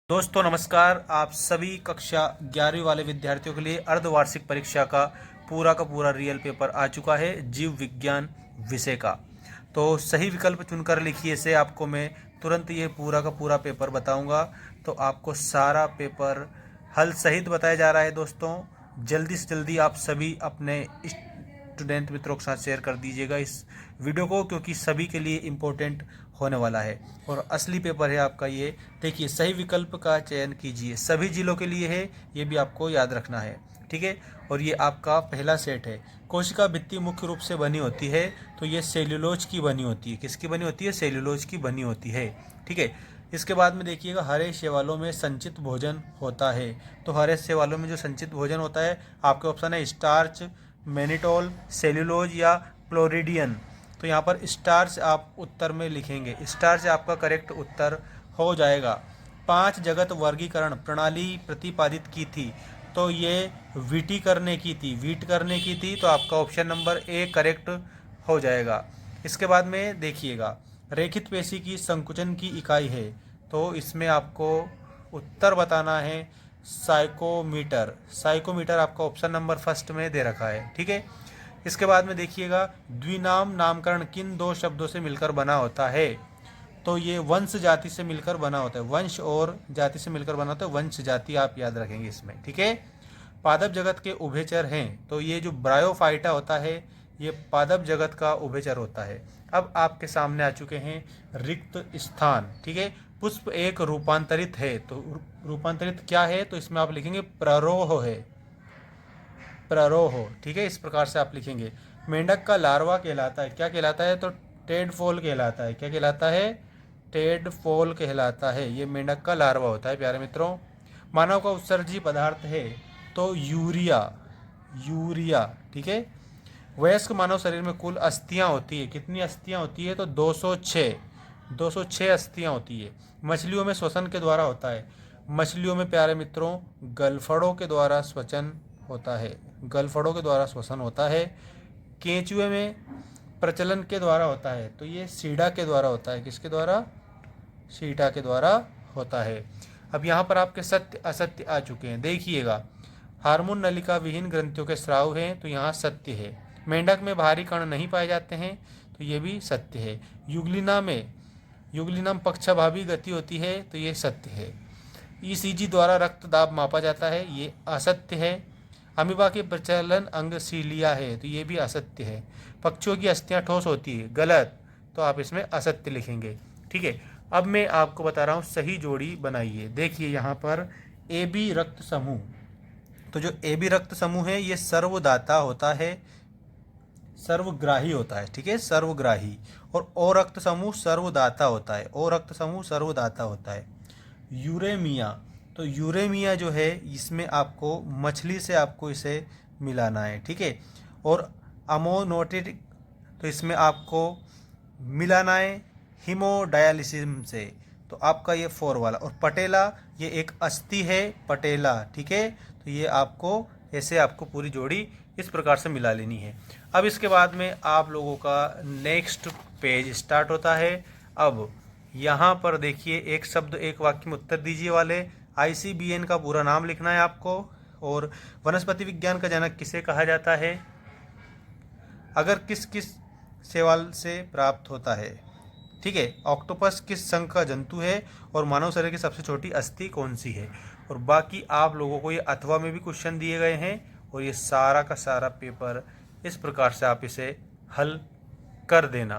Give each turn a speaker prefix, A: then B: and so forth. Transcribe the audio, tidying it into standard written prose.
A: दोस्तों नमस्कार। आप सभी कक्षा 11वीं वाले विद्यार्थियों के लिए अर्धवार्षिक परीक्षा का पूरा रियल पेपर आ चुका है जीव विज्ञान विषय का। तो सही विकल्प चुनकर लिखिए से आपको मैं तुरंत ये का पूरा पेपर बताऊंगा। तो आपको सारा पेपर हल सहित बताया जा रहा है। दोस्तों जल्दी से जल्दी आप सभी अपने स्टूडेंट मित्रों के साथ शेयर कर दीजिएगा इस वीडियो को, क्योंकि सभी के लिए इम्पोर्टेंट होने वाला है और असली पेपर है आपका ये। देखिए सही विकल्प का चयन कीजिए, सभी जिलों के लिए है, ये भी आपको याद रखना है, ठीक है। और ये आपका पहला सेट है। कोशिका भित्ति मुख्य रूप से बनी होती है, तो ये सेल्यूलोज की बनी होती है। किसकी बनी होती है? सेल्यूलोज की बनी होती है, ठीक है। इसके बाद में देखिएगा हरे शैवालों में संचित भोजन होता है। तो हरे शैवालों में जो संचित भोजन होता है, आपके ऑप्शन है स्टार्च, मैनिटोल, सेल्यूलोज या प्लोरिडियन। तो यहाँ पर स्टार्च आप उत्तर में लिखेंगे, स्टार्च आपका करेक्ट उत्तर हो जाएगा। 5 जगत वर्गीकरण प्रणाली प्रतिपादित की थी, तो ये वीटी करने की थी, वीट करने की थी, तो आपका ऑप्शन नंबर ए करेक्ट हो जाएगा। इसके बाद में देखिएगा रेखित पेशी की संकुचन की इकाई है, तो इसमें आपको उत्तर बताना है साइकोमीटर। साइकोमीटर आपका ऑप्शन नंबर फर्स्ट में दे रखा है, ठीक है। इसके बाद में देखिएगा द्विनाम नामकरण किन दो शब्दों से मिलकर बना होता है? तो ये वंश जाति से मिलकर बना होता है, वंश और जाति से मिलकर बना होता है, वंश जाति आप याद रखेंगे इसमें, ठीक है। पादप जगत के उभयचर हैं, तो ये जो ब्रायोफाइटा होता है ये पादप जगत का उभयचर होता है। अब आपके सामने आ चुके हैं रिक्त स्थान, ठीक है। पुष्प एक रूपांतरित है, तो रूपांतरित क्या है? तो इसमें आप लिखेंगे प्ररोह है, प्ररोह, ठीक है। इस प्रकार से आप लिखेंगे। मेंढक का लार्वा कहलाता है, क्या कहलाता है? तो टेडफॉल कहलाता है। क्या कहलाता है? टेडफॉल कहलाता है। ये मेंढक का लार्वा होता है प्यारे मित्रों। मानव का उत्सर्जी पदार्थ है, तो यूरिया, यूरिया, ठीक है। वयस्क मानव शरीर में कुल अस्थियां होती है, कितनी अस्थियां होती है? तो 206 अस्थियां होती है। मछलियों में श्वसन के द्वारा होता है, मछलियों में प्यारे मित्रों गलफड़ों के द्वारा श्वसन होता है, गलफड़ों के द्वारा श्वसन होता है। केंचुए में प्रचलन के द्वारा होता है, तो ये सीडा के द्वारा होता है। किसके द्वारा? सीडा के द्वारा होता है। अब यहाँ पर आपके सत्य असत्य आ चुके हैं, देखिएगा। हार्मोन नलिका विहीन ग्रंथियों के स्राव हैं, तो यहाँ सत्य है। मेंढक में भारी कण नहीं पाए जाते हैं, तो ये भी सत्य है। युगलिना में पक्षाभावी गति होती है, तो ये सत्य है। ईसीजी द्वारा रक्त दाब मापा जाता है, ये असत्य है। अमीबा के प्रचलन अंग सीलिया है, तो ये भी असत्य है। पक्षियों की अस्थियां ठोस होती है, गलत, तो आप इसमें असत्य लिखेंगे, ठीक है। अब मैं आपको बता रहा हूँ सही जोड़ी बनाइए। देखिए यहाँ पर ए बी रक्त समूह, तो जो ए बी रक्त समूह है ये सर्वदाता होता है, सर्वग्राही होता है, ठीक है, सर्वग्राही। और ओ रक्त समूह सर्वदाता होता है, ओ रक्त समूह सर्वदाता होता है। यूरेमिया, तो यूरेमिया जो है इसमें आपको मछली से आपको इसे मिलाना है, ठीक है। और अमोनोटिक, तो इसमें आपको मिलाना है हीमोडायलिसिस से, तो आपका ये 4 वाला। और पटेला, ये एक अस्थि है पटेला, ठीक है। तो ये आपको ऐसे आपको पूरी जोड़ी इस प्रकार से मिला लेनी है। अब इसके बाद में आप लोगों का नेक्स्ट पेज स्टार्ट होता है। अब यहाँ पर देखिए एक शब्द एक वाक्य में उत्तर दीजिए वाले आईसीबीएन का पूरा नाम लिखना है आपको। और वनस्पति विज्ञान का जनक किसे कहा जाता है? अगर किस किस शैवाल से प्राप्त होता है, ठीक है। ऑक्टोपस किस संघ का जंतु है? और मानव शरीर की सबसे छोटी अस्थि कौन सी है? और बाकी आप लोगों को ये अथवा में भी क्वेश्चन दिए गए हैं, और ये सारा का सारा पेपर इस प्रकार से आप इसे हल कर देना।